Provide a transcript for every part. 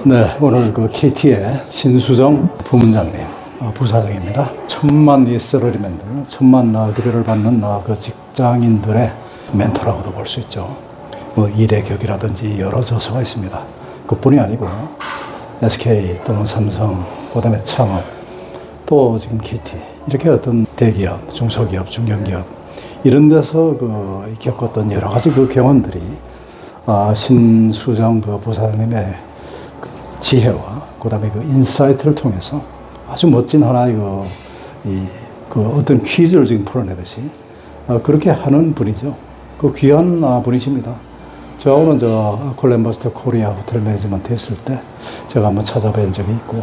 네, 오늘 그 KT의 신수정 부문장님, 부사장입니다. 천만 이 셀러리맨들, 천만 급여를 받는 그 직장인들의 멘토라고도 볼 수 있죠. 뭐 일의 격이라든지 여러 저서가 있습니다. 그뿐이 아니고 SK 또는 삼성, 그다음에 창업, 또 지금 KT 이렇게 어떤 대기업, 중소기업, 중견기업 이런 데서 겪었던 여러 가지 그 경험들이 신수정 그 부사장님의 지혜와 그다음에 그 인사이트를 통해서 아주 멋진 하나의 어떤 퀴즈를 지금 풀어내듯이 그렇게 하는 분이죠. 그 귀한 분이십니다. 제가 오늘 콜렘버스터 코리아 호텔 매니지먼트 했을 때 제가 한번 찾아뵌 적이 있고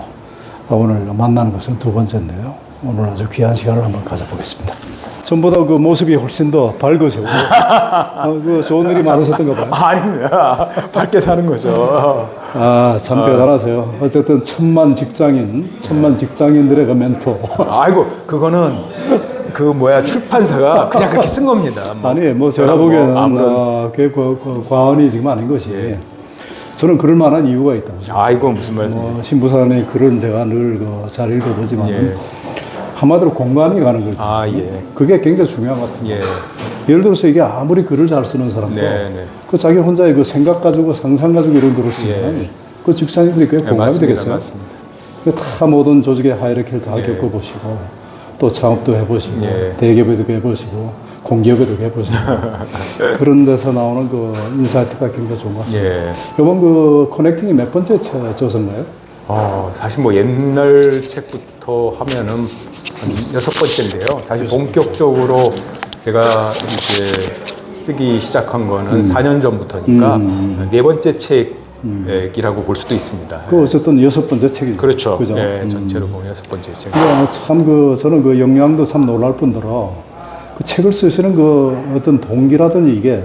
오늘 만나는 것은 두 번째인데요. 오늘 아주 귀한 시간을 한번 가져보겠습니다. 전보다 그 모습이 훨씬 더 밝으시고 그 좋은 일이 많으셨던가 봐요. 아닙니다. 밝게 사는 거죠. 참 대단하세요. 어쨌든 천만 직장인들의 그 멘토. 아이고, 그거는 출판사가 그냥 그렇게 쓴 겁니다. 아니, 제가 보기에는 과언이 지금 아닌 것이 저는 그럴 만한 이유가 있다고 생각합니다. 아이고, 무슨 말씀이에요. 신부사님의 글은 제가 늘 잘 읽어보지만 한마디로 공감이 가는 거죠. 그게 굉장히 중요한 것 같아요. 예를 들어서 이게 아무리 글을 잘 쓰는 사람도 그 자기 혼자의 그 생각 가지고 상상 가지고 이런 글을 쓰면 그 직장인들이 꽤 공감이 되겠어요. 맞습니다. 다 모든 조직의 하이라키를 다 겪어보시고 또 창업도 해보시고 대기업에도 해보시고 공기업에도 해보시고 그런 데서 나오는 그 인사이트가 굉장히 좋은 것 같습니다. 이번 그 커넥팅이 몇 번째 저서인가요? 사실 옛날 책부터 하면은 한 6번째인데요. 사실 본격적으로 제가 이제 쓰기 시작한 거는 4년 전부터니까 4번째 책이라고 볼 수도 있습니다. 어쨌든 6번째 책이죠. 그렇죠. 그죠? 전체로 보면 6번째 책. 저는 그 영향도 참 놀랄 뿐더러 그 책을 쓰시는 그 어떤 동기라든지 이게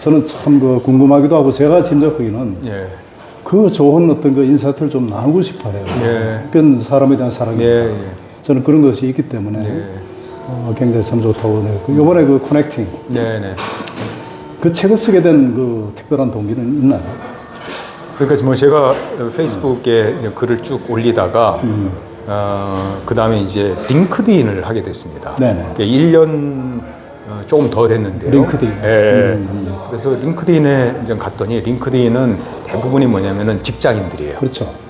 저는 참 궁금하기도 하고 제가 짐작하기는 그 좋은 어떤 그 인사이트를 좀 나누고 싶어요. 그건 사람에 대한 사랑이 저는 그런 것이 있기 때문에 굉장히 참 좋다고 생각해요. 이번에 그 커넥팅 그 책을 쓰게 된 그 특별한 동기는 있나요? 그러니까 제가 페이스북에 글을 쭉 올리다가 그 다음에 이제 링크드인을 하게 됐습니다. 1년 조금 더 됐는데요. 링크드인. 그래서 링크드인에 이제 갔더니 링크드인은 대부분이 뭐냐면은 직장인들이에요. 그렇죠.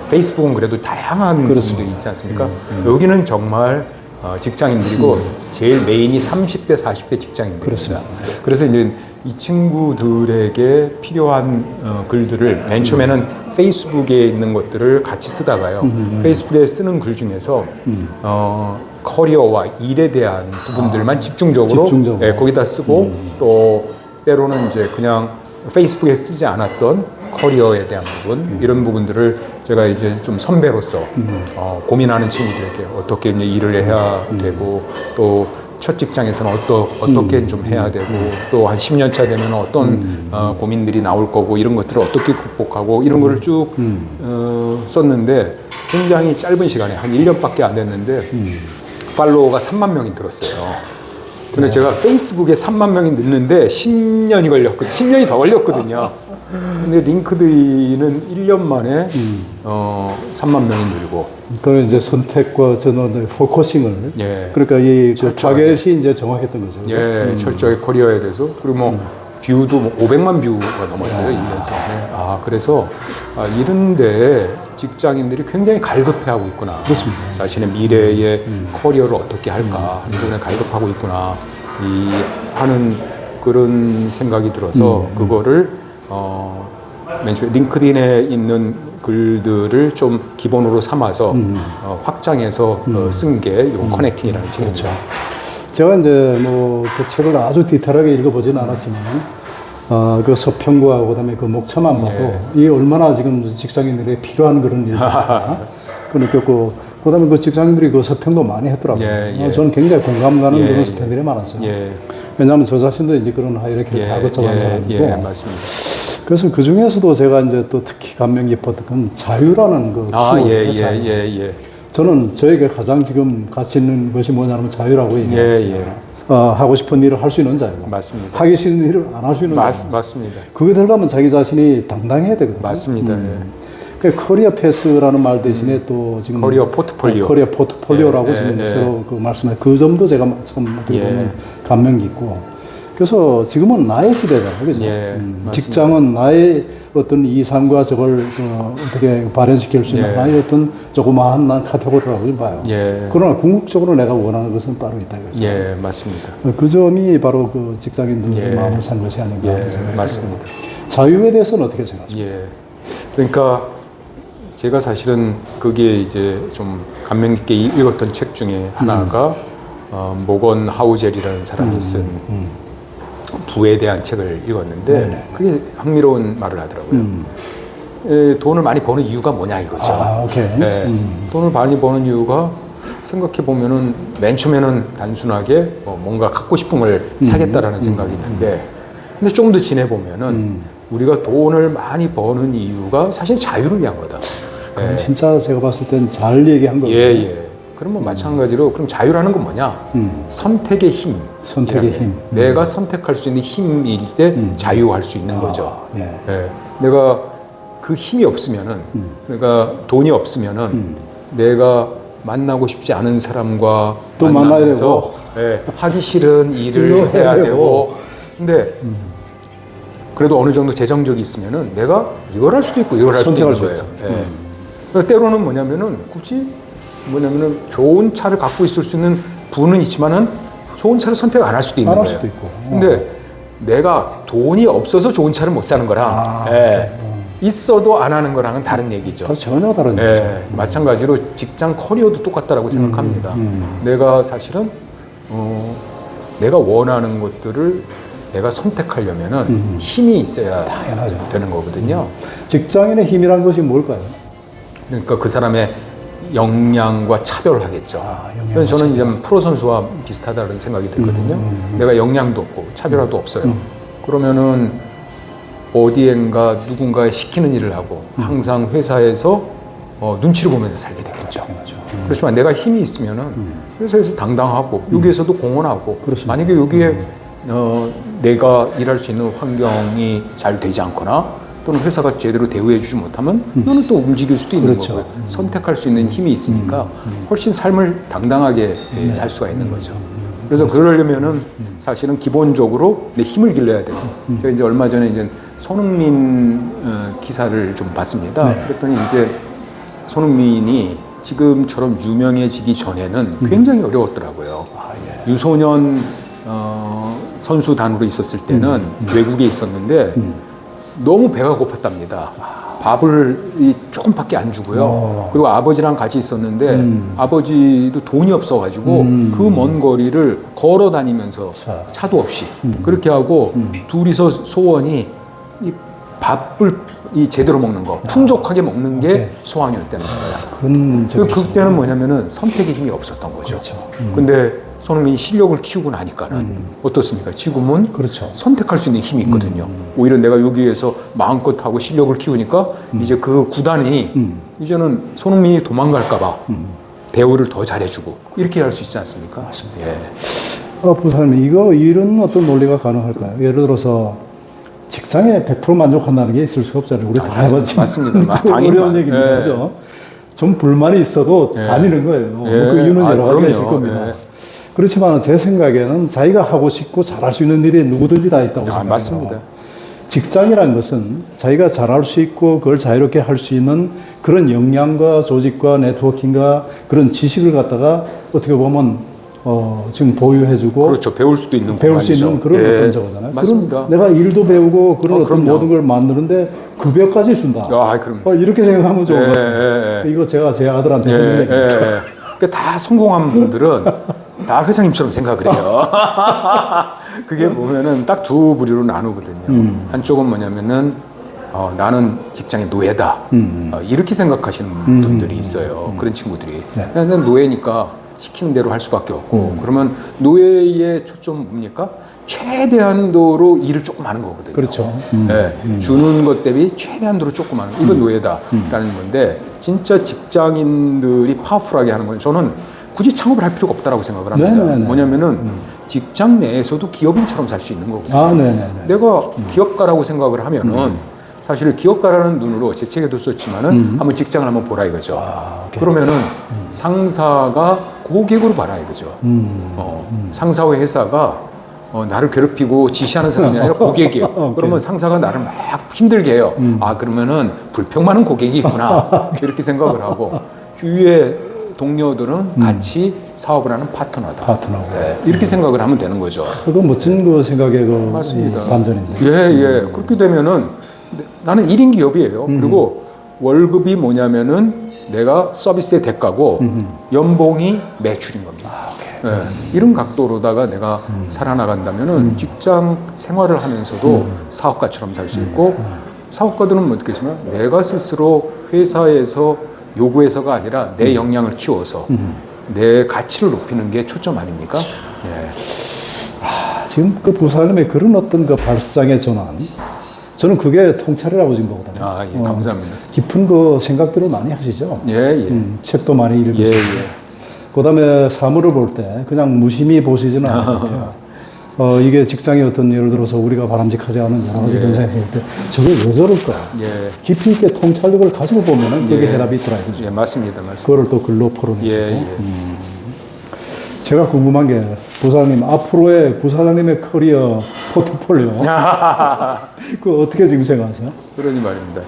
페이스북은 그래도 다양한 분들이 있지 않습니까? 여기는 정말 직장인들이고 제일 메인이 30대, 40대 직장인들입니다. 그렇습니다. 그래서 이제 이 친구들에게 필요한 글들을 맨 처음에는 페이스북에 있는 것들을 같이 쓰다가요. 페이스북에 쓰는 글 중에서 커리어와 일에 대한 부분들만 집중적으로. 거기다 쓰고 또 때로는 이제 그냥 페이스북에 쓰지 않았던 커리어에 대한 부분 이런 부분들을 제가 이제 좀 선배로서 고민하는 친구들에게 어떻게 이제 일을 해야 되고 또 첫 직장에서는 어떻게 좀 해야 되고 또 한 10년 차 되면 어떤 고민들이 나올 거고 이런 것들을 어떻게 극복하고 이런 거를 쭉 썼는데 굉장히 짧은 시간에 한 1년밖에 안 됐는데 팔로워가 3만 명이 늘었어요. 근데 제가 페이스북에 3만 명이 늘는데 10년이 더 걸렸거든요. 근데 링크드인은 1년 만에 3만 명이 늘고. 그런 이제 선택과 전원의 포커싱을. 그러니까 이 타겟이 이제 정확했던 거죠. 철저히 커리어에 대해서. 그리고 뷰도 500만 뷰가 넘었어요, 1년 전에. 그래서 이런데 직장인들이 굉장히 갈급해하고 있구나. 그렇습니다. 자신의 미래의 커리어를 어떻게 할까. 이번에 갈급하고 있구나. 하는 그런 생각이 들어서 그거를 맨 처음에 링크드인에 있는 글들을 좀 기본으로 삼아서 확장해서 쓴 게 이 커넥팅이라는 책이죠. 제가 이제 그 책을 아주 디테일하게 읽어보지는 않았지만 그 서평과 그다음에 그 목차만 봐도 이게 얼마나 지금 직장인들이 필요한 그런 일이었나 그 느꼈고 그다음에 그 직장인들이 그 서평도 많이 했더라고요. 저는 굉장히 공감 가는 그런 서평들이 많았어요. 왜냐하면 저 자신도 이제 그런 하이라키를 다 거쳐간 사람이고. 맞습니다. 그래서 그 중에서도 제가 이제 또 특히 감명 깊었던 건 자유라는 그 키워드. 저는 저에게 가장 지금 가치 있는 것이 뭐냐면 자유라고 얘기해요. 하고 싶은 일을 할 수 있는 자유. 맞습니다. 하기 싫은 일을 안 할 수 있는 자유. 맞습니다. 그게 되려면 자기 자신이 당당해야 되거든요. 맞습니다. 그 커리어 패스라는 말 대신에 또 지금 커리어 포트폴리오. 커리어 포트폴리오라고 예, 지금 예, 새로 그 말씀해 그 점도 제가 참 어떻게 예. 보면 감명 깊고 그래서 지금은 나의 시대잖아요, 그죠? 예, 맞습니다. 직장은 나의 어떤 이상과 저걸 어떻게 발현시킬 수 있는 예. 나의 어떤 조그마한 난 카테고리라고 봐요. 예. 그러나 궁극적으로 내가 원하는 것은 따로 있다 이거죠. 예, 맞습니다. 그 점이 바로 그 직장인들의 예. 마음을 산 것이 아닌가 하는 예, 생각이 맞습니다. 들어요. 자유에 대해서는 어떻게 생각하십니까? 예. 그러니까 제가 사실은 그게 이제 좀 감명 깊게 읽었던 책 중에 하나가 모건 하우젤이라는 사람이 쓴 부에 대한 책을 읽었는데 네네. 그게 흥미로운 말을 하더라고요. 돈을 많이 버는 이유가 뭐냐 이거죠. 아, 오케이. 예, 돈을 많이 버는 이유가 생각해 보면은 맨 처음에는 단순하게 뭔가 갖고 싶은 걸 사겠다라는 생각이 있는데, 근데 조금 더 지내 보면은 우리가 돈을 많이 버는 이유가 사실 자유를 위한 거다. 그건 진짜 제가 봤을 땐 잘 얘기한 거예요. 예, 예. 그러면 마찬가지로 그럼 자유라는 건 뭐냐? 선택의 힘. 선택의 힘. 내가 선택할 수 있는 힘일 때 자유할 수 있는 거죠. 예. 예. 내가 그 힘이 없으면은, 그러니까 돈이 없으면은 내가 만나고 싶지 않은 사람과 또 만나야 만나면서 예, 하기 싫은 일을 해야 되고, 근데 그래도 어느 정도 재정적이 있으면은 내가 이걸 할 수도 있고 이걸 할 수도 있는 선택할 수 거예요. 예. 그러니까 때로는 뭐냐면은 좋은 차를 갖고 있을 수 있는 부는 있지만은 좋은 차를 선택 안 할 수도 있는 안할 거예요. 수도 있고. 근데 내가 돈이 없어서 좋은 차를 못 사는 거랑 있어도 안 하는 거랑은 다른 얘기죠. 그건 전혀 다른 얘기죠. 예, 마찬가지로 직장 커리어도 똑같다라고 생각합니다. 내가 사실은 내가 원하는 것들을 내가 선택하려면은 힘이 있어야 당연하죠. 되는 거거든요. 직장인의 힘이란 것이 뭘까요? 그러니까 그 사람의 역량과 차별하겠죠. 역량과 그래서 저는 이제 프로 선수와 비슷하다는 생각이 들거든요. 내가 역량도 없고 차별화도 없어요. 그러면은 어디엔가 누군가의 시키는 일을 하고 항상 회사에서 눈치를 보면서 살게 되겠죠. 그렇지만 내가 힘이 있으면은 회사에서 당당하고 여기에서도 공헌하고 그렇습니다. 만약에 여기에 내가 일할 수 있는 환경이 잘 되지 않거나 또는 회사가 제대로 대우해 주지 못하면 너는 또 움직일 수도 있는 그렇죠. 거고요. 선택할 수 있는 힘이 있으니까 훨씬 삶을 당당하게 살 수가 있는 거죠. 그래서 그러려면은 사실은 기본적으로 내 힘을 길러야 돼요. 제가 이제 얼마 전에 이제 손흥민 기사를 좀 봤습니다. 그랬더니 이제 손흥민이 지금처럼 유명해지기 전에는 굉장히 어려웠더라고요. 유소년 선수단으로 있었을 때는 외국에 있었는데 너무 배가 고팠답니다. 밥을 조금밖에 안 주고요. 그리고 아버지랑 같이 있었는데 아버지도 돈이 없어가지고 그 먼 거리를 걸어 다니면서 차도 없이 그렇게 하고 둘이서 소원이 이 밥을 제대로 먹는 거, 풍족하게 먹는 게 소원이었다는 거예요. 그때는 뭐냐면은 선택의 힘이 없었던 거죠. 그렇죠. 근데 손흥민이 실력을 키우고 나니까는 어떻습니까? 지금은 그렇죠. 선택할 수 있는 힘이 있거든요. 오히려 내가 여기에서 마음껏 하고 실력을 키우니까 이제 그 구단이 이제는 손흥민이 도망갈까봐 대우를 더 잘해주고 이렇게 할 수 있지 않습니까? 맞습니다. 예. 부사님, 이런 어떤 논리가 가능할까요? 예를 들어서 직장에 100% 만족한다는 게 있을 수가 없잖아요. 우리 다 해봤지만. 맞습니다. 당연히 어려운 얘기입니다. 그죠? 좀 불만이 있어도 다니는 거예요. 그 이유는 여러 가지가 있을 겁니다. 그렇지만 제 생각에는 자기가 하고 싶고 잘할 수 있는 일이 누구든지 다 있다고 생각합니다. 맞습니다. 직장이라는 것은 자기가 잘할 수 있고 그걸 자유롭게 할 수 있는 그런 역량과 조직과 네트워킹과 그런 지식을 갖다가 어떻게 보면 지금 보유해주고 그렇죠. 배울 수도 있는 배울 수 공간이죠. 있는 그런 어떤 저거잖아요. 맞습니다. 그럼 내가 일도 배우고 그런 어떤 그럼요. 모든 걸 만드는데 급여까지 준다. 그럼요. 이렇게 생각하면 좋은 것 같아요. 이거 제가 제 아들한테 해준 얘기입니다. 그러니까 다 성공한 분들은 다 회장님처럼 생각을 해요. 그게 보면은 딱 두 부류로 나누거든요. 한쪽은 뭐냐면은 나는 직장의 노예다. 이렇게 생각하시는 분들이 있어요. 그런 친구들이. 그냥 노예니까 시키는 대로 할 수밖에 없고 그러면 노예의 초점은 뭡니까? 최대한도로 일을 조금 하는 거거든요. 그렇죠. 주는 것 대비 최대한도로 조금 하는 이건 노예다라는 건데 진짜 직장인들이 파워풀하게 하는 건 저는 굳이 창업을 할 필요가 없다라고 생각을 합니다. 뭐냐면은 직장 내에서도 기업인처럼 살 수 있는 거거든요. 내가 기업가라고 생각을 하면은 사실 기업가라는 눈으로 제 책에도 썼지만은 한번 직장을 한번 보라 이거죠. 그러면은 상사가 고객으로 봐라 이거죠. 상사와 회사가 나를 괴롭히고 지시하는 사람이 아니라 고객이에요. 그러면 상사가 나를 막 힘들게 해요. 아, 그러면은 불평 많은 고객이 있구나. 이렇게 생각을 하고, 주위의 동료들은 같이 사업을 하는 파트너다. 파트너고. 네, 이렇게 생각을 하면 되는 거죠. 그거 멋진 그 생각의 그 맞습니다. 반전인데. 예. 그렇게 되면은 나는 1인 기업이에요. 그리고 월급이 뭐냐면은 내가 서비스의 대가고 연봉이 매출인 겁니다. 예, 이런 각도로다가 내가 살아나간다면은 직장 생활을 하면서도 사업가처럼 살 수 있고, 사업가들은 뭐 어떻게 하시면 내가 스스로 회사에서 요구해서가 아니라 내 역량을 키워서 내 가치를 높이는 게 초점 아닙니까? 예. 지금 그 부사님의 그런 어떤 그 발상의 전환, 저는 그게 통찰이라고 지금 보거든요. 아, 예, 감사합니다. 깊은 그 생각들을 많이 하시죠. 예. 책도 많이 읽으시고. 그다음에 사물을 볼 때 그냥 무심히 보시지는 않는데요. 이게 직장의 어떤 예를 들어서 우리가 바람직하지 않은 여러 가지 현상이 있을 때 저게 왜 저럴까? 깊이 있게 통찰력을 가지고 보면은 저게 해답이 있더라 이거죠. 예, 맞습니다. 그거를 또 글로 풀어내시고. 예. 제가 궁금한 게 부사장님 앞으로의 부사장님의 커리어 포트폴리오 그거 어떻게 지금 생각하세요? 그러니 말입니다.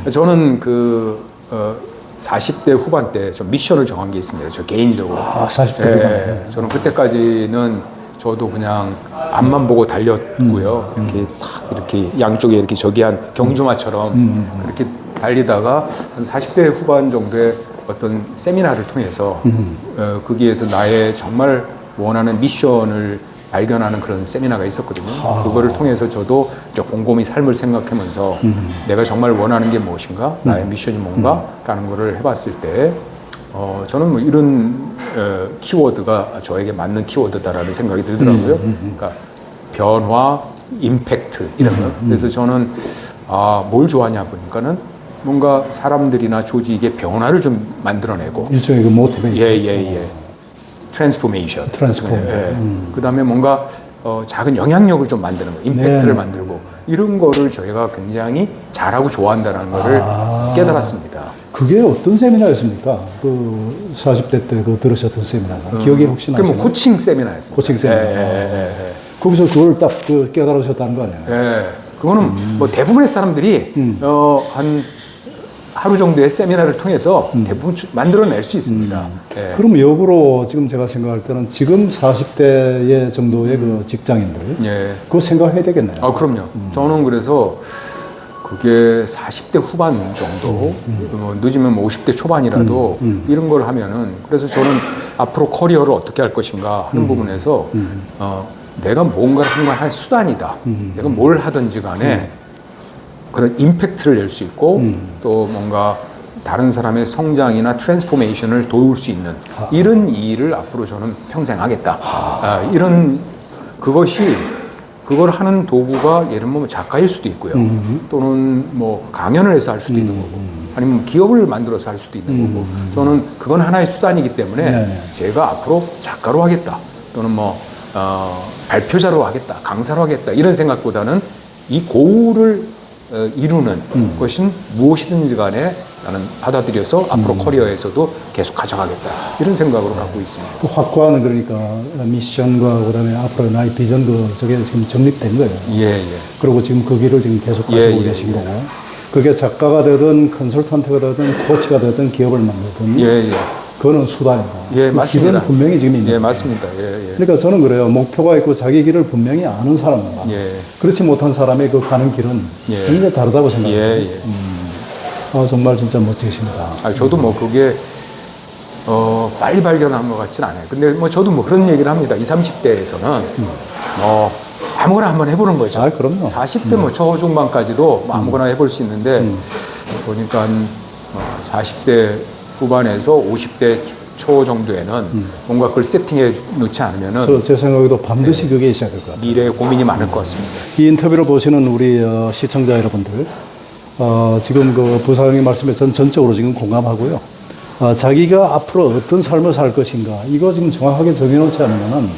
저는 40대 후반 때 좀 미션을 정한 게 있습니다. 저 개인적으로. 40대 후반. 저는 그때까지는 저도 그냥 앞만 보고 달렸고요. 이렇게 탁 이렇게 양쪽에 이렇게 저기한 경주마처럼 그렇게 달리다가 한 40대 후반 정도의 어떤 세미나를 통해서 거기에서 나의 정말 원하는 미션을 발견하는 그런 세미나가 있었거든요. 그거를 통해서 저도 곰곰이 삶을 생각하면서 내가 정말 원하는 게 무엇인가, 나의 미션이 뭔가라는 거를 해봤을 때 저는 뭐 이런 키워드가 저에게 맞는 키워드다라는 생각이 들더라고요. 그러니까 변화, 임팩트 이런 거. 그래서 저는 뭘 좋아하냐 보니까는 뭔가 사람들이나 조직의 변화를 좀 만들어내고 일종의 그 모티베이션. 트랜스포메이션. 그다음에 뭔가 작은 영향력을 좀 만드는 거, 임팩트를 만들고 이런 거를 저희가 굉장히 잘하고 좋아한다는 거를 깨달았습니다. 그게 어떤 세미나였습니까? 그 40대 때 그 들으셨던 세미나가 기억이 혹시 나시나요? 뭐 코칭 세미나였습니다. 코칭 세미나. 거기서 그걸 딱 그 깨달으셨다는 거 아니에요? 그거는 뭐 대부분의 사람들이 한 하루 정도의 세미나를 통해서 대부분 만들어낼 수 있습니다. 그럼 역으로 지금 제가 생각할 때는 지금 40대의 정도의 그 직장인들 그거 생각해야 되겠네요. 그럼요. 저는 그래서 그게 40대 후반 정도, 늦으면 뭐 50대 초반이라도 이런 걸 하면은, 그래서 저는 앞으로 커리어를 어떻게 할 것인가 하는 부분에서 내가 뭔가를 할 수단이다. 내가 뭘 하든지 간에 그런 임팩트를 낼 수 있고 또 뭔가 다른 사람의 성장이나 트랜스포메이션을 도울 수 있는 이런 일을 앞으로 저는 평생 하겠다. 이런 그걸 하는 도구가 예를 들면 작가일 수도 있고요. 또는 뭐 강연을 해서 할 수도 있는 거고, 아니면 기업을 만들어서 할 수도 있는 거고. 저는 그건 하나의 수단이기 때문에 제가 앞으로 작가로 하겠다. 또는 뭐 발표자로 하겠다, 강사로 하겠다 이런 생각보다는 이 고울을 이루는 것은 무엇이든지 간에 나는 받아들여서 앞으로 커리어에서도 계속 가져가겠다 이런 생각으로 갖고 있습니다. 그 확고한 그러니까 미션과 그다음에 앞으로 나의 비전도 저게 지금 정립된 거예요. 그리고 지금 그 길을 지금 계속 가지고 계신 거고, 그게 작가가 되든 컨설턴트가 되든 코치가 되든 기업을 만들든 그거는 수단이고 그 맞습니다. 길은 분명히 지금 있는 맞습니다. 그러니까 저는 그래요. 목표가 있고 자기 길을 분명히 아는 사람과 그렇지 못한 사람의 그 가는 길은 굉장히 다르다고 생각해요. 정말 진짜 멋지십니다. 저도 뭐 그게 빨리 발견한 것 같진 않아요. 근데 뭐 저도 뭐 그런 얘기를 합니다. 20, 30대에서는 아무거나 한번 해보는 거죠. 그럼요. 40대 뭐 초중반까지도 뭐 아무거나 해볼 수 있는데 보니까 한 40대 후반에서 50대 초 정도에는 뭔가 그걸 세팅해 놓지 않으면은 제 생각에도 반드시 그게 있어야 될 것 같아요. 미래에 고민이 많을 것 같습니다. 이 인터뷰를 보시는 우리 시청자 여러분들, 지금 그 부사장님 말씀에 전 전적으로 지금 공감하고요. 자기가 앞으로 어떤 삶을 살 것인가 이거 지금 정확하게 정해놓지 않으면은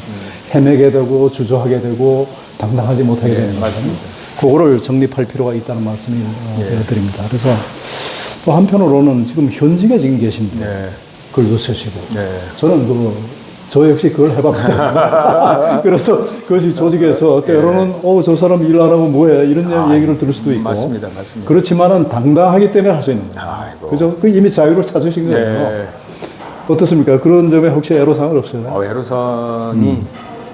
헤매게 되고 주저하게 되고 당당하지 못하게 되는 거죠. 맞습니다. 그거를 정립할 필요가 있다는 말씀을 제가 드립니다. 그래서 또 한편으로는 지금 현직에 지금 계신 분 네. 글도 쓰시고 네. 저는 저 역시 그걸 해봤거든요. 그래서 그것이 조직에서 때로는 저 사람 일 안 하고 뭐해 이런 얘기를 들을 수도 있고 맞습니다. 그렇지만은 당당하기 때문에 할 수 있는 거예요. 아이고. 그죠? 그 이미 자유를 찾으신 거예요. 네. 어떻습니까? 그런 점에 혹시 애로사항은 없어요? 애로사항이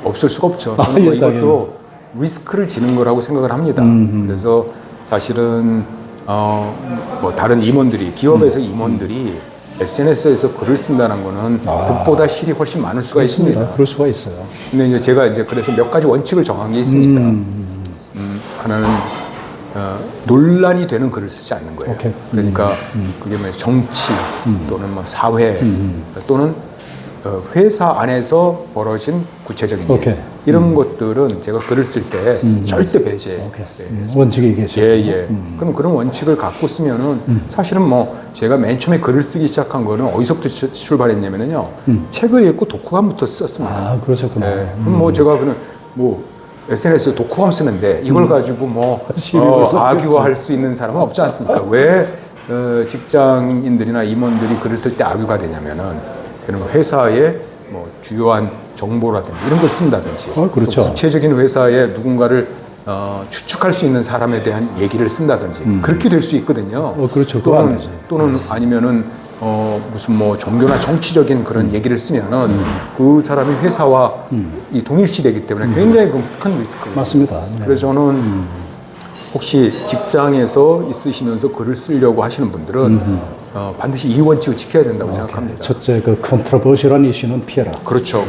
없을 수가 없죠. 아, 저는 뭐 예, 이것도 리스크를 지는 거라고 생각을 합니다. 그래서 사실은 뭐 다른 임원들이 기업에서 임원들이 SNS에서 글을 쓴다는 거는 득보다 실이 훨씬 많을 수가 있습니다. 그럴 수가 있어요. 근데 이제 제가 그래서 몇 가지 원칙을 정한 게 있습니다. 하나는 논란이 되는 글을 쓰지 않는 거예요. 오케이. 그러니까 그게 뭐 정치 또는 뭐 사회 또는 회사 안에서 벌어진 구체적인 일 오케이. 이런 것들은 제가 글을 쓸 때 절대 배제. 원칙이 계시죠. 예. 그럼 그런 원칙을 갖고 쓰면은 사실은 뭐 제가 맨 처음에 글을 쓰기 시작한 거는 어디서부터 출발했냐면요. 책을 읽고 독후감부터 썼습니다. 아, 그러셨구나. 예. 그럼 뭐 제가 그냥 뭐 SNS 독후감 쓰는데 이걸 가지고 뭐 악유할 수 있는 사람은 없지 않습니까? 왜 직장인들이나 임원들이 글을 쓸 때 악유가 되냐면은 회사의 뭐 주요한 정보라든지 이런 걸 쓴다든지 그렇죠. 또 구체적인 회사에 누군가를 추측할 수 있는 사람에 대한 얘기를 쓴다든지 그렇게 될 수 있거든요. 그렇죠. 그거 안 되죠. 또는 아니면은 무슨 뭐 종교나 정치적인 그런 얘기를 쓰면은 그 사람이 회사와 이 동일시되기 때문에 굉장히 큰 리스크예요. 맞습니다. 네. 그래서 저는 혹시 직장에서 있으시면서 글을 쓰려고 하시는 분들은 반드시 이 원칙을 지켜야 된다고 생각합니다. 첫째, 그 컨트로버시한 이슈는 피해라. 그렇죠.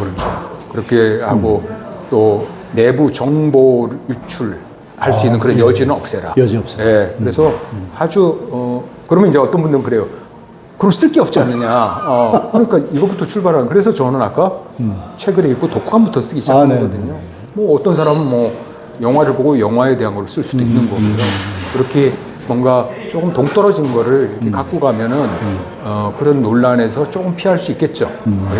그렇게 하고 또 내부 정보 유출할 수 있는 그런 여지는 없애라. 여지 없애라. 예, 그래서 아주 그러면 이제 어떤 분들은 그래요. 그럼 쓸 게 없지 않느냐. 그러니까 이것부터 출발하는. 그래서 저는 아까 책을 읽고 독후감부터 쓰기 시작한 거거든요. 뭐 어떤 사람은 뭐 영화를 보고 영화에 대한 걸 쓸 수도 있는 거고요. 그렇게 뭔가 조금 동떨어진 거를 이렇게 갖고 가면은 그런 논란에서 조금 피할 수 있겠죠.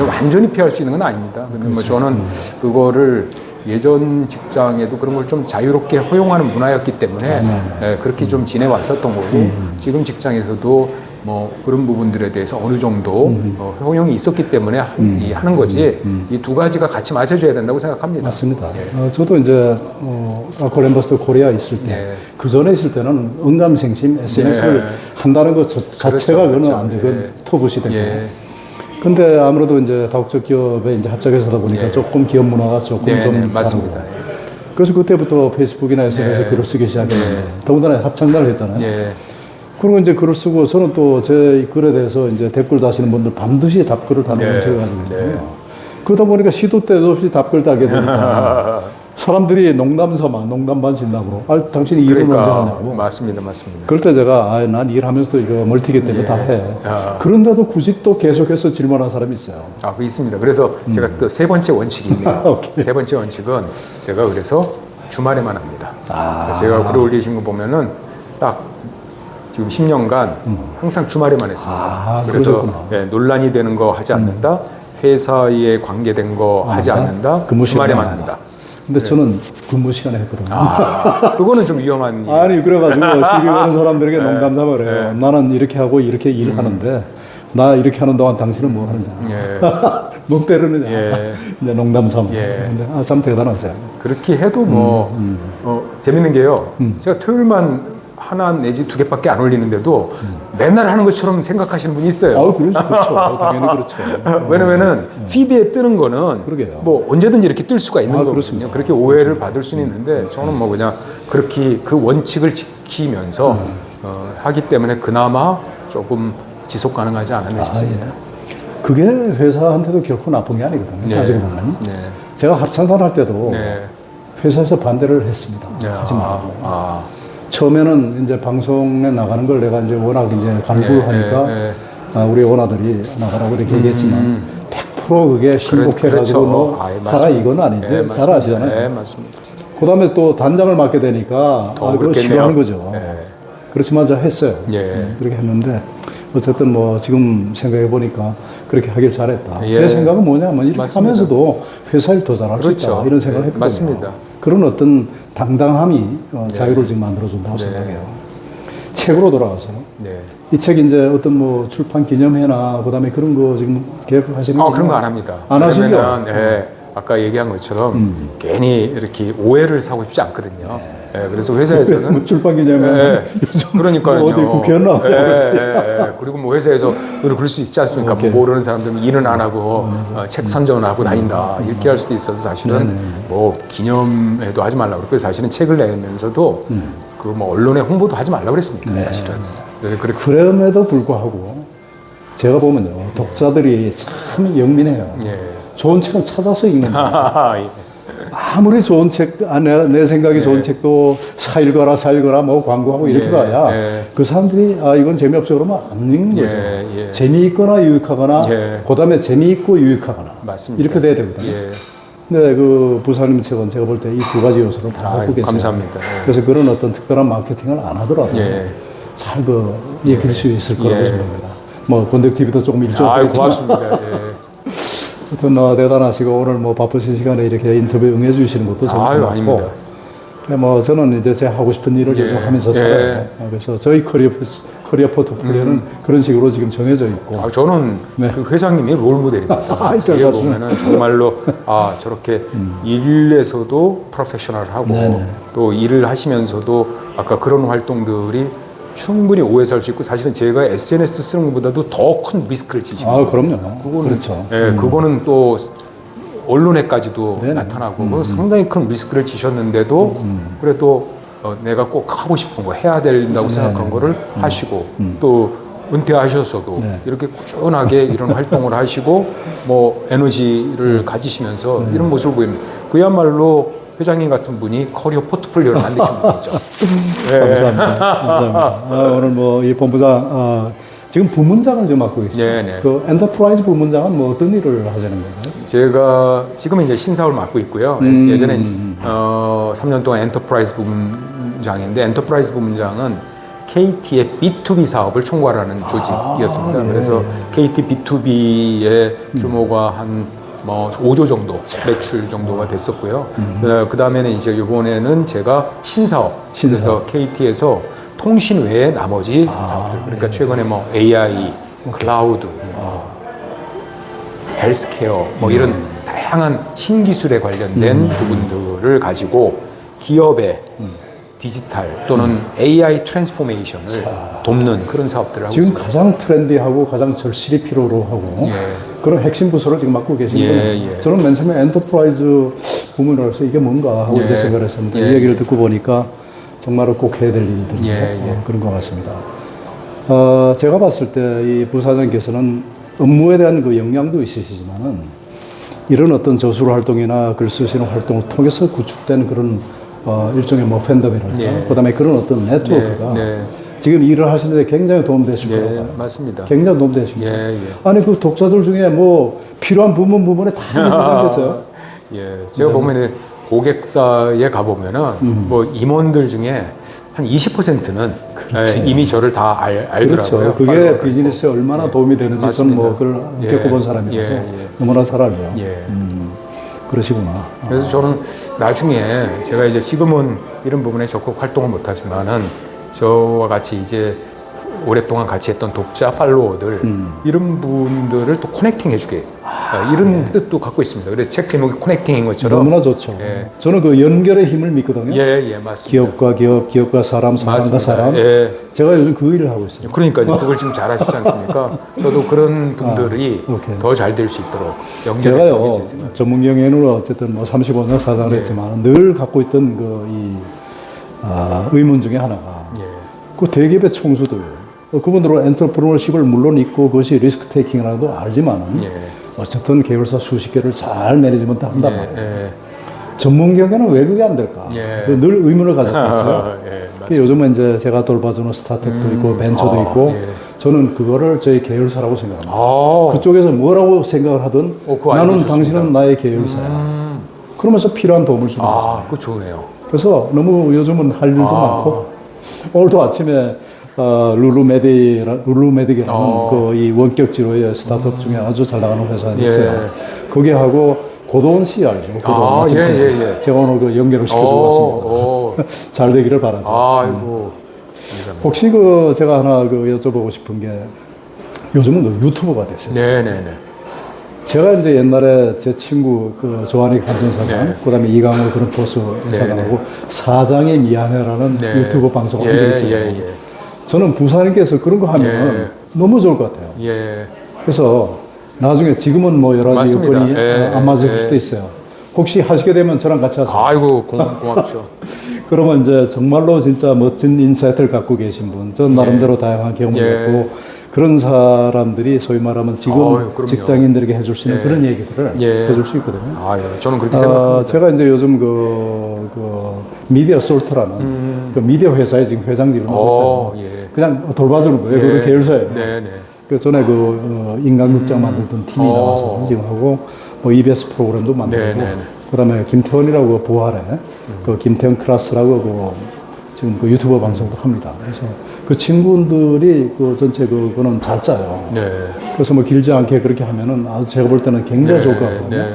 완전히 피할 수 있는 건 아닙니다. 근데 뭐 저는 그거를 예전 직장에도 그런 걸 좀 자유롭게 허용하는 문화였기 때문에 그렇게 좀 지내왔었던 거고 지금 직장에서도 뭐 그런 부분들에 대해서 어느 정도 허용이 있었기 때문에 하는 거지 이 두 가지가 같이 맞춰줘야 된다고 생각합니다. 맞습니다. 저도 이제 아콜 엠버스터 코리아 있을 때 그 전에 있을 때는 응감생심 SNS를 한다는 것 자체가 그거는 안 돼. 그건 터부시 됐고. 근데 아무래도 이제 다국적 기업에 이제 합작해서다 보니까 조금 기업 문화가 조금 좀 맞습니다. 그래서 그때부터 페이스북이나 SNS에 글을 쓰기 시작했는데 더군다나 합창단을 했잖아요. 그리고 이제 글을 쓰고 저는 또 제 글에 대해서 이제 댓글 다시는 분들 반드시 답글을 다는 제가 가지고 있거든요. 그러다 보니까 시도 때도 없이 답글 달게 되니까 사람들이 농담 반 진담으로 당신이 일을 언제 하냐고. 맞습니다. 그럴 때 제가 난 일하면서도 이거 멀티기 때문에 다 해. 그런데도 굳이 또 계속해서 질문하는 사람이 있어요. 그 있습니다. 그래서 제가 또 세 번째 원칙이 있네요. 세 번째 원칙은 제가 그래서 주말에만 합니다. 제가 글을 올리신 거 보면은 딱 지금 10년간 항상 주말에만 했습니다. 그래서 논란이 되는 거 하지 않는다. 회사에 관계된 거 하지 않는다. 주말에만 한다. 근데 저는 근무 시간에 했거든요. 그거는 좀 위험한 일이에요. 아니 그래가지고 시비 거는 사람들에게 농담 삼으래요. 나는 이렇게 하고 이렇게 일을 하는데 나 이렇게 하는 동안 당신은 뭐 하느냐. 목 때리느냐. 이제 농담 삼아. 근데 참 대단하세요. 그렇게 해도 재밌는 게요. 제가 토요일만 하나 내지 두 개밖에 안 올리는데도 맨날 하는 것처럼 생각하시는 분이 있어요. 그렇죠. 당연히 그렇죠. 왜냐면은 피드에 뜨는 거는 그러게요. 뭐 언제든지 이렇게 뜰 수가 있는 거거든요. 그렇습니다. 그렇게 오해를 받을 수는 있는데 저는 뭐 그냥 그렇게 그 원칙을 지키면서 하기 때문에 그나마 조금 지속 가능하지 않았나 싶습니다. 그게 회사한테도 결코 나쁜 게 아니거든요. 따지고 보면. 제가 합창단 할 때도 회사에서 반대를 했습니다. 하지 말고. 처음에는 이제 방송에 나가는 걸 내가 이제 워낙 이제 갈구하니까 우리 오너들이 나가라고 이렇게 얘기했지만 100% 그게 신곡해가지고 뭐 하라 이건 아니죠. 잘 아시잖아요. 맞습니다. 그 다음에 또 단장을 맡게 되니까 그걸 싫어하는 거죠. 그렇지만 제가 했어요. 그렇게 했는데 어쨌든 뭐 지금 생각해 보니까 그렇게 하길 잘했다. 제 생각은 뭐냐면 이렇게 하면서도 회사 일 더 잘할 수 있다 이런 생각을 했거든요. 맞습니다. 그런 어떤 당당함이 자유를 지금 만들어준다고 생각해요. 책으로 돌아가서 네. 이 책 이제 어떤 뭐 출판 기념회나 그다음에 그런 거 지금 계획하시는 거 그런 거 안 합니다. 안 하시죠? 왜냐면은, 예, 아까 얘기한 것처럼 괜히 이렇게 오해를 사고 싶지 않거든요. 예, 그래서 회사에서는 뭐 출판 기념회 예, 그러니까요. 뭐 어디 국회의원 나오고 그리고 뭐 회사에서 그럴 수 있지 않습니까? 뭐 모르는 사람들은 일은 안 하고 책 선전을 하고 다닌다 이렇게 할 수도 있어서 사실은 뭐 기념회도 하지 말라고 그랬고 사실은 책을 내면서도 그 뭐 언론에 홍보도 하지 말라고 그랬습니다. 사실은. 그럼에도 불구하고 제가 보면요 독자들이 참 영민해요. 예. 좋은 책은 찾아서 읽는 거예요. 예. 아무리 좋은 책, 내 생각이 좋은 책도 사일거라 뭐 광고하고 이렇게 가야 그 사람들이 이건 재미없어 그러면 안 읽는 거죠. 재미있거나 유익하거나 그다음에 재미있고 유익하거나 맞습니다. 이렇게 돼야 되거든요. 근데 그 부사님 책은 제가 볼 때 이 두 가지 요소를 다 갖고 계세요. 감사합니다. 그래서 그런 어떤 특별한 마케팅을 안 하더라도 잘 얘기할 수 있을 거라고 생각합니다. 뭐 권덕 TV도 조금 일조했지만 고맙습니다. 하여튼 대단하시고 오늘 뭐 바쁘신 시간에 이렇게 인터뷰 응해 주시는 것도 저는 고맙고 아닙니다. 뭐 저는 이제 제가 하고 싶은 일을 계속 하면서 살아요. 그래서 저희 커리어 포트폴리오는 그런 식으로 지금 정해져 있고 저는 그 회장님이 롤 모델입니다. 이게 보면은 정말로 저렇게 일에서도 프로페셔널하고 또 일을 하시면서도 아까 그런 활동들이 충분히 오해 살 수 있고 사실은 제가 SNS 쓰는 것보다도 더 큰 리스크를 지시고 그럼요. 그렇죠. 그거는 또 언론에까지도 나타나고 상당히 큰 리스크를 지셨는데도 그래도 내가 꼭 하고 싶은 거 해야 된다고 생각한 거를 하시고 또 은퇴하셨어도 이렇게 꾸준하게 이런 활동을 하시고 뭐 에너지를 가지시면서 이런 모습을 보입니다. 그야말로 회장님 같은 분이 커리어 포트폴리오를 만드신 분이죠. 감사합니다. 오늘 뭐 이 본부장 지금 부문장을 좀 맡고 계시죠. 그 엔터프라이즈 부문장은 뭐 어떤 일을 하시는 건가요? 제가 지금은 이제 신사업을 맡고 있고요. 예전엔 3년 동안 엔터프라이즈 부문장인데 엔터프라이즈 부문장은 KT의 B2B 사업을 총괄하는 조직이었습니다. 그래서 KT B2B의 규모가 한 뭐 5조 정도 매출 정도가 됐었고요. 그 다음에는 이제 이번에는 제가 신사업. 그래서 KT에서 통신 외에 나머지 사업들. 그러니까 최근에 뭐 AI, 클라우드, 헬스케어 뭐 이런 다양한 신기술에 관련된 부분들을 가지고 기업의 디지털 또는 AI 트랜스포메이션을 돕는 그런 사업들을 하고 지금 있습니다. 가장 트렌디하고 가장 절실히 필요로 하고 그런 핵심 부서를 지금 맡고 계신 거예요. 저는 맨 처음에 엔터프라이즈 부문으로서 이게 뭔가 하고 이제 생각을 했었는데 이 얘기를 듣고 보니까 정말로 꼭 해야 될 일들이고 그런 것 같습니다. 제가 봤을 때 이 부사장께서는 업무에 대한 그 역량도 있으시지만은 이런 어떤 저술 활동이나 글 쓰시는 활동을 통해서 구축된 그런 일종의 뭐 팬덤이랄까 그다음에 그런 어떤 네트워크가 지금 일을 하시는데 굉장히 도움되실 거라고 봐요. 맞습니다. 굉장히 도움되십니다. 아니 그 독자들 중에 뭐 필요한 부분에 다 있으시겠어요? 제가 보면 고객사에 가보면은 뭐 임원들 중에 한 20%는 이미 저를 다 알더라고요. 그렇죠. 그게 비즈니스에 얼마나 도움이 되는지 저는 뭐 그걸 겪어본 사람이라서 너무나 잘 알죠. 그러시구나. 그래서 저는 나중에 제가 이제 지금은 이런 부분에 적극 활동을 못하지만은 저와 같이 이제 오랫동안 같이 했던 독자, 팔로워들 이런 분들을 또 커넥팅 해주게 이런 뜻도 갖고 있습니다. 그래서 책 제목이 커넥팅인 것처럼 너무나 좋죠. 저는 그 연결의 힘을 믿거든요. 맞습니다. 기업과 기업, 기업과 사람, 사람과 사람. 제가 요즘 그 일을 하고 있어요. 그러니까요. 그걸 지금 잘 하시지 않습니까? 저도 그런 분들이 더 잘 될 수 있도록 제가요 전문 경영으로 어쨌든 뭐 35년 사장을 했지만 늘 갖고 있던 의문 중에 하나가 그 대기업의 총수들 그분들은 엔터프로너십을 물론 있고 그것이 리스크 테이킹이라도 알지만은 어쨌든 계열사 수십 개를 잘 매니지먼트 한단 말이에요. 전문 경영은 왜 그게 안 될까? 늘 의문을 가졌고 있어요. 요즘은 이제 제가 돌봐주는 스타트업도 있고 벤처도 있고 저는 그거를 저희 계열사라고 생각합니다. 그쪽에서 뭐라고 생각을 하든 나는 당신은 나의 계열사야. 그러면서 필요한 도움을 주는 거죠. 그거 좋으네요. 그래서 너무 요즘은 할 일도 많고 오늘도 아침에 룰루메딕이라는 그 이 원격 지로의 스타트업 중에 아주 잘 나가는 회사가 있어요. 거기 하고 고도원 씨 알죠? 고도원 아, 예. 제가 오늘 그 연결을 시켜주고 왔습니다. 잘 되기를 바라죠. 아이고. 혹시 그 제가 하나 그 여쭤보고 싶은 게 요즘은 그 유튜버가 됐어요. 네네네. 제가 이제 옛날에 제 친구 그 조한익 한전사장, 그다음에 이강호 그런 포스 사장하고 사장의 미안해라는 유튜브 방송을 한 적이 있어요. 저는 부사님께서 그런 거 하면 너무 좋을 것 같아요. 그래서 나중에 지금은 뭐 여러 가지 맞습니다. 여건이 안 맞을 수도 있어요. 혹시 하시게 되면 저랑 같이 하세요. 아이고 고맙죠. 그러면 이제 정말로 진짜 멋진 인사이트를 갖고 계신 분, 전 나름대로 다양한 경험을 갖고 그런 사람들이 소위 말하면 지금 직장인들에게 해줄 수 있는 그런 얘기들을 해줄 수 있거든요. 저는 그렇게 생각합니다. 제가 이제 요즘 그 미디어 솔트라는 그 미디어 회사에 지금 회장직을 하고 있어요. 그냥 돌봐주는 거예요. 그거 계열사예요. 그 전에 그 인간극장 만들던 팀이 나와서 지금 하고 뭐 EBS 프로그램도 만들고 그다음에 김태원이라고 부활에 그 김태원 클래스라고 그 지금 그 유튜버 방송도 합니다. 그래서 그 친구들이 그 전체 그거는 잘 짜요. 그래서 뭐 길지 않게 그렇게 하면은 아주 제가 볼 때는 굉장히 좋을 것 같거든요.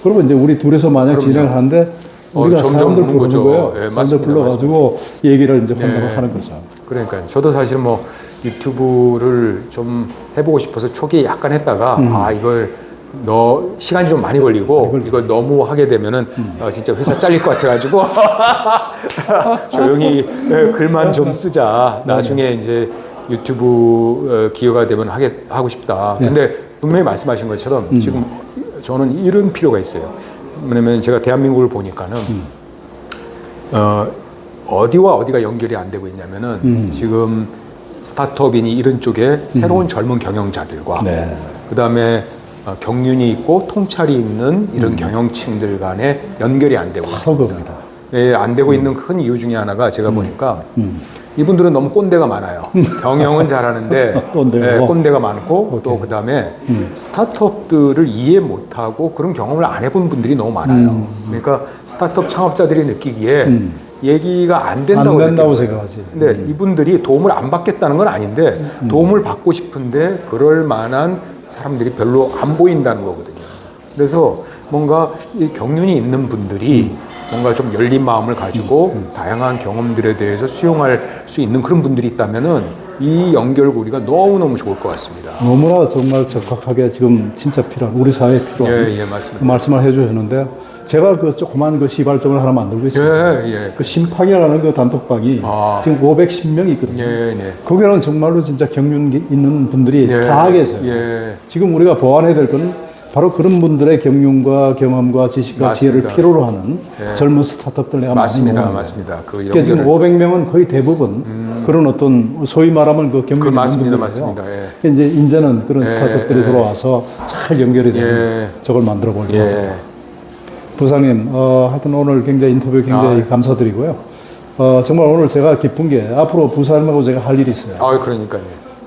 그리고 이제 우리 둘이서 만약 진행을 하는데 우리가 사람들 부르는 거예요. 사람들 불러가지고 얘기를 이제 하는 거죠. 그러니까요. 저도 사실 뭐 유튜브를 좀 해보고 싶어서 초기에 약간 했다가 이걸 시간이 좀 많이 걸리고 이걸 너무 하게 되면은 진짜 회사 잘릴 것 같아가지고 조용히 글만 좀 쓰자. 나중에 이제 유튜브 기회가 되면 하고 싶다. 근데 분명히 말씀하신 것처럼 지금 저는 이런 필요가 있어요. 왜냐면 제가 대한민국을 보니까는 어디와 어디가 연결이 안 되고 있냐면은 지금 스타트업이니 이런 쪽에 새로운 젊은 경영자들과 그 다음에 경륜이 있고 통찰이 있는 이런 경영층들 간에 연결이 안 되고 있습니다. 안 되고 있는 큰 이유 중에 하나가 제가 보니까 이분들은 너무 꼰대가 많아요. 경영은 잘하는데 꼰대가 많고 또 그 다음에 스타트업들을 이해 못하고 그런 경험을 안 해본 분들이 너무 많아요. 그러니까 스타트업 창업자들이 느끼기에 얘기가 안 된다고 생각하지. 근데 이분들이 도움을 안 받겠다는 건 아닌데 도움을 받고 싶은데 그럴 만한 사람들이 별로 안 보인다는 거거든요. 그래서 뭔가 이 경륜이 있는 분들이 뭔가 좀 열린 마음을 가지고 다양한 경험들에 대해서 수용할 수 있는 그런 분들이 있다면은 이 연결고리가 너무너무 좋을 것 같습니다. 너무나 정말 적확하게 지금 진짜 필요한, 우리 사회에 필요한 맞습니다. 그 말씀을 해주셨는데 제가 그 조그만 그 시발점을 하나 만들고 있습니다. 그 심팡이라는 그 단톡방이 지금 510명이 있거든요. 거기는 정말로 진짜 경륜 있는 분들이 다 계세요. 지금 우리가 보완해야 될 건 바로 그런 분들의 경륜과 경험과 지식과 지혜를 필요로 하는 젊은 스타트업들 내가 많이 모으는 거예요. 맞습니다. 그러니까 지금 500명은 거의 대부분 그런 어떤 소위 말하면 그 경륜이 있는 분들이에요. 맞습니다. 이제는 그런 스타트업들이 들어와서 잘 연결이 되는 저걸 만들어 보려고 합니다. 부사님, 하여튼 오늘 굉장히 인터뷰 굉장히 감사드리고요. 정말 오늘 제가 기쁜 게 앞으로 부사님하고 제가 할 일이 있어요. 그러니까요.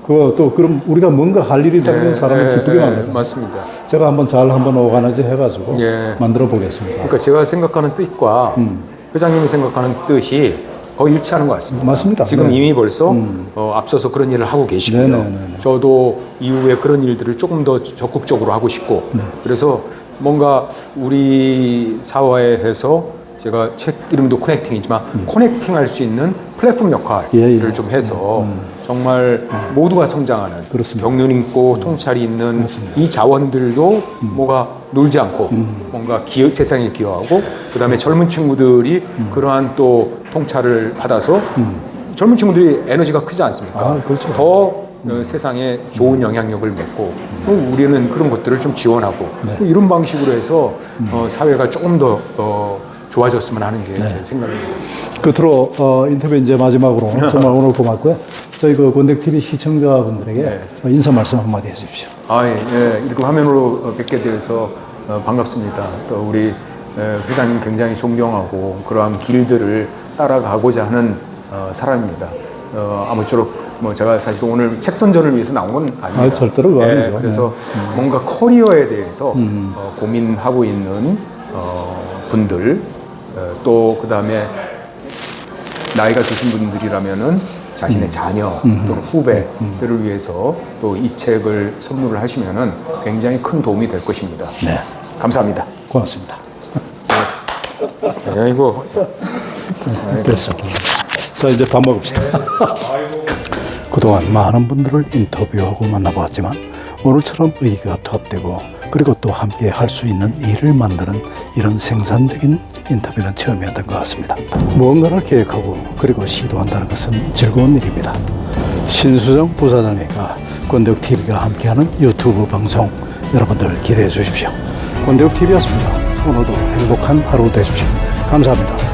그럼 우리가 뭔가 할 일이 있다는 사람을 기쁘게 만들죠. 맞습니다. 제가 한번 오가나지 해가지고 만들어 보겠습니다. 그러니까 제가 생각하는 뜻과 회장님이 생각하는 뜻이 거의 일치하는 것 같습니다. 맞습니다. 지금 이미 벌써 앞서서 그런 일을 하고 계시고요. 저도 이후에 그런 일들을 조금 더 적극적으로 하고 싶고 그래서 뭔가 우리 사회에서 제가 책 이름도 커넥팅이지만 커넥팅할 수 있는 플랫폼 역할을 좀 해서 정말 모두가 성장하는 경륜 있고 통찰이 있는 이 자원들도 뭐가 놀지 않고 뭔가 세상에 기여하고 그다음에 젊은 친구들이 그러한 또 통찰을 받아서 젊은 친구들이 에너지가 크지 않습니까? 더 세상에 좋은 영향력을 맺고 우리는 그런 것들을 좀 지원하고 이런 방식으로 해서 사회가 조금 더 좋아졌으면 하는 게 제 생각입니다. 끝으로 인터뷰 이제 마지막으로 정말 오늘 고맙고요. 저희 그 권택TV 시청자분들에게 인사 말씀 한마디 해주십시오. 이렇게 화면으로 뵙게 되어서 반갑습니다. 또 우리 회장님 굉장히 존경하고 그러한 길들을 따라가고자 하는 사람입니다. 아무쪼록 제가 사실 오늘 책 선전을 위해서 나온 건 아닙니다. 절대로 그거 아니죠. 그래서 뭔가 커리어에 대해서 고민하고 있는 분들 또 그다음에 나이가 드신 분들이라면은 자신의 자녀 또는 후배들을 위해서 또 이 책을 선물을 하시면은 굉장히 큰 도움이 될 것입니다. 감사합니다. 고맙습니다. 아이고. 됐습니다. 자, 이제 밥 먹읍시다. 그동안 많은 분들을 인터뷰하고 만나보았지만 오늘처럼 의기가 투합되고 그리고 또 함께 할 수 있는 일을 만드는 이런 생산적인 인터뷰는 처음이었던 것 같습니다. 무언가를 계획하고 그리고 시도한다는 것은 즐거운 일입니다. 신수정 부사장님과 권대욱TV가 함께하는 유튜브 방송 여러분들 기대해 주십시오. 권대욱TV였습니다. 오늘도 행복한 하루 되십시오. 감사합니다.